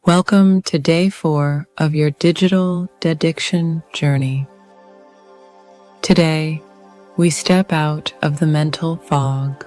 Welcome to day 4 of your digital dediction journey. Today, we step out of the mental fog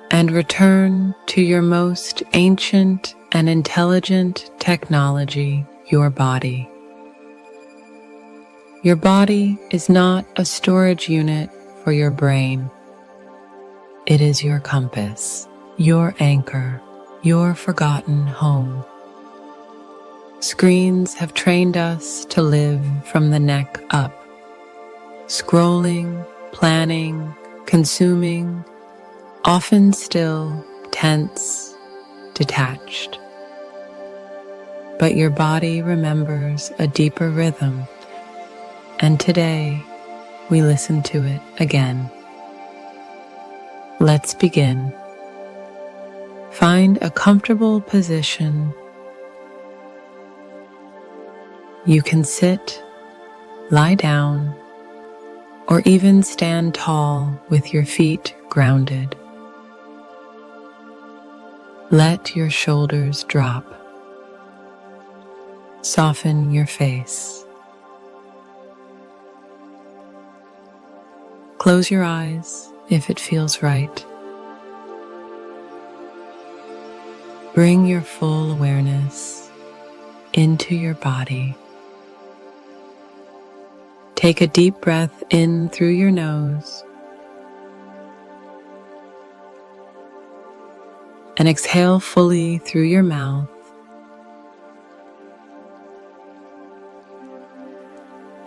and return to your most ancient and intelligent technology, your body. Your body is not a storage unit for your brain. It is your compass, your anchor, your forgotten home. Screens have trained us to live from the neck up, scrolling, planning, consuming, often still tense, detached. But your body remembers a deeper rhythm, and today we listen to it again. Let's begin. Find a comfortable position. You can sit, lie down, or even stand tall with your feet grounded. Let your shoulders drop. Soften your face. Close your eyes if it feels right. Bring your full awareness into your body. Take a deep breath in through your nose and exhale fully through your mouth.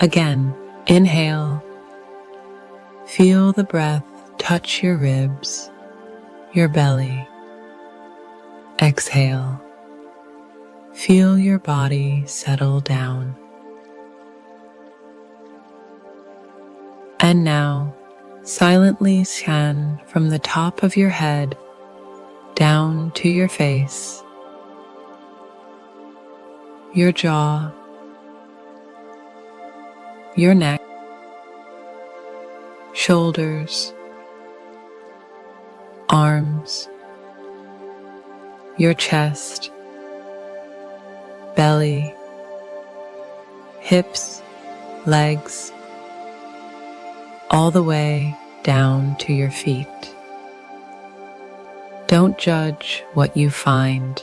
Again, inhale. Feel the breath touch your ribs, your belly. Exhale. Feel your body settle down. And now, silently scan from the top of your head down to your face, your jaw, your neck, shoulders, arms, your chest, belly, hips, legs, all the way down to your feet. Don't judge what you find.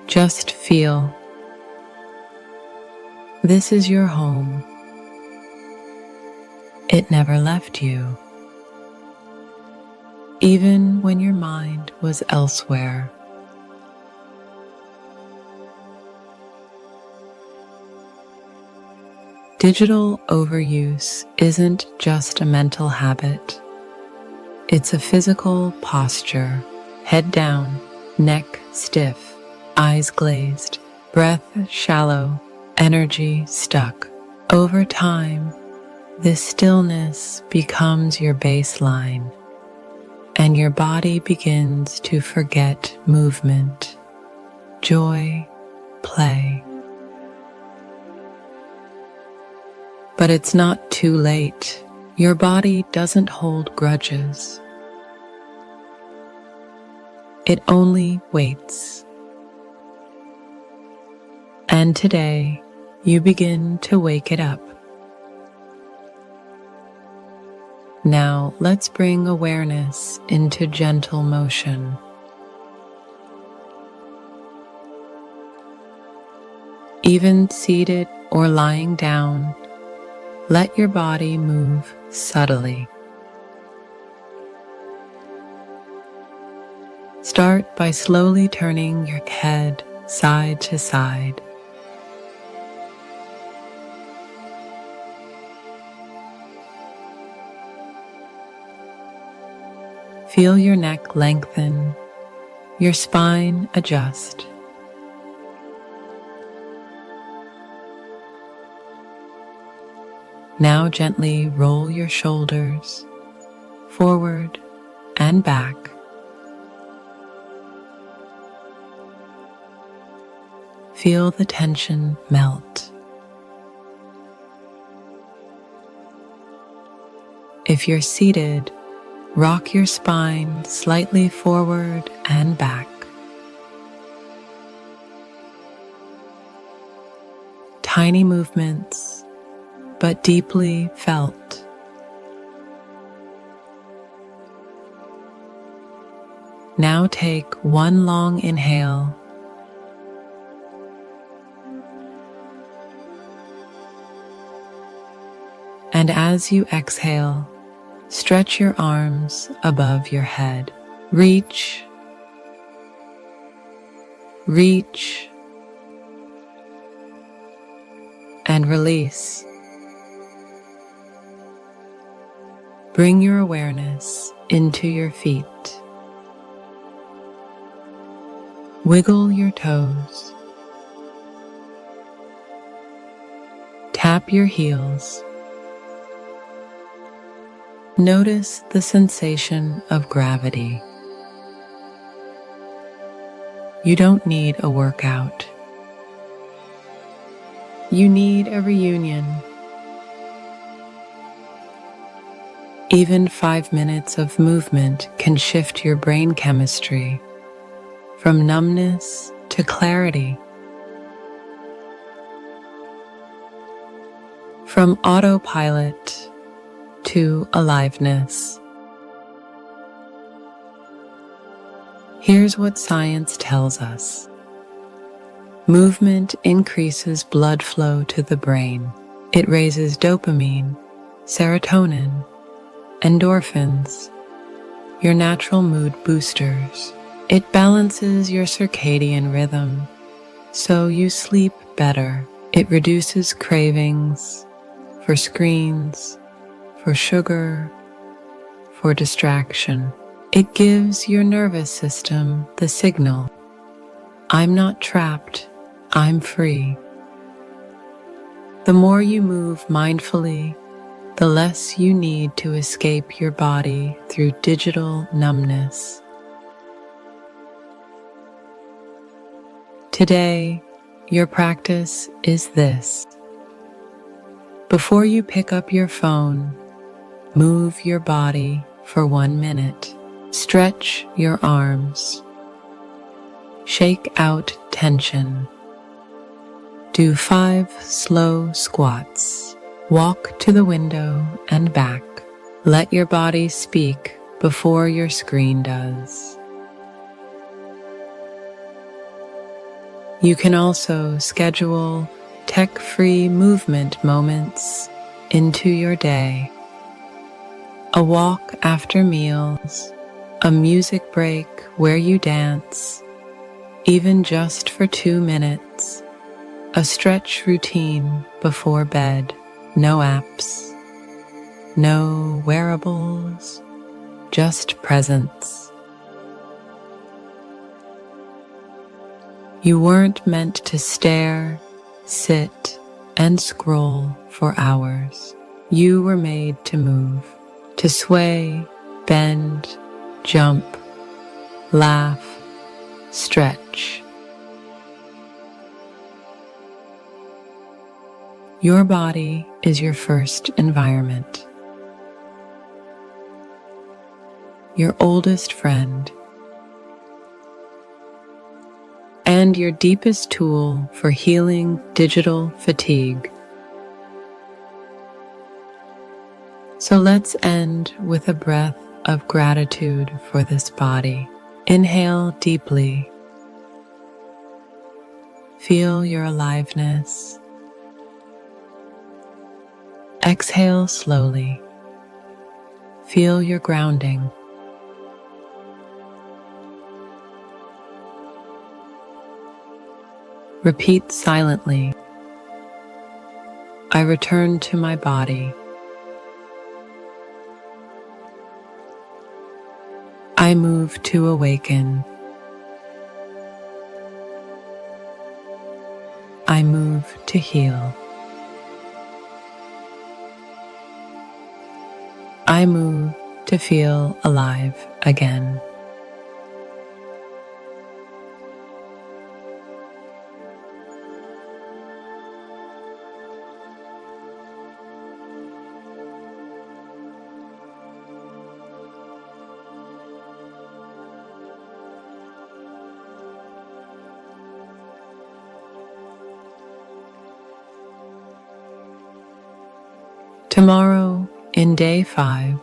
Just feel. This is your home. It never left you, even when your mind was elsewhere. Digital overuse isn't just a mental habit. It's a physical posture, head down, neck stiff, eyes glazed, breath shallow, energy stuck. Over time, this stillness becomes your baseline, and your body begins to forget movement, joy, play. But it's not too late. Your body doesn't hold grudges. It only waits. And today, you begin to wake it up. Now, let's bring awareness into gentle motion. Even seated or lying down, let your body move subtly. Start by slowly turning your head side to side. Feel your neck lengthen, your spine adjust. Now gently roll your shoulders forward and back. Feel the tension melt. If you're seated, rock your spine slightly forward and back. tiny movements, but deeply felt. Now take one long inhale and as you exhale, stretch your arms above your head. Reach, reach, and release. Bring your awareness into your feet. Wiggle your toes. Tap your heels. Notice the sensation of gravity. You don't need a workout. You need a reunion. Even 5 minutes of movement can shift your brain chemistry from numbness to clarity, from autopilot to aliveness. Here's what science tells us. Movement increases blood flow to the brain. It raises dopamine, serotonin, endorphins, your natural mood boosters. It balances your circadian rhythm, so you sleep better. It reduces cravings for screens, for sugar, for distraction. It gives your nervous system the signal, I'm not trapped, I'm free. The more you move mindfully, the less you need to escape your body through digital numbness. Today, your practice is this. Before you pick up your phone, move your body for 1 minute. Stretch your arms. Shake out tension. Do 5 slow squats. Walk to the window and back. Let your body speak before your screen does. You can also schedule tech-free movement moments into your day. A walk after meals, a music break where you dance, even just for 2 minutes, a stretch routine before bed. No apps, no wearables, just presence. You weren't meant to stare, sit, and scroll for hours. You were made to move, to sway, bend, jump, laugh, stretch. Your body is your first environment, your oldest friend, and your deepest tool for healing digital fatigue. So let's end with a breath of gratitude for this body. Inhale deeply. Feel your aliveness. Exhale slowly. Feel your grounding. Repeat silently. I return to my body. I move to awaken. I move to heal. I move to feel alive again. Tomorrow, in day 5,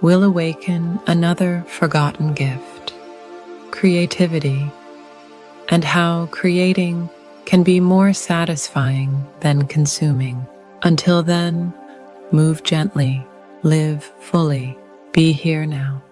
we'll awaken another forgotten gift, creativity, and how creating can be more satisfying than consuming. Until then, move gently, live fully, be here now.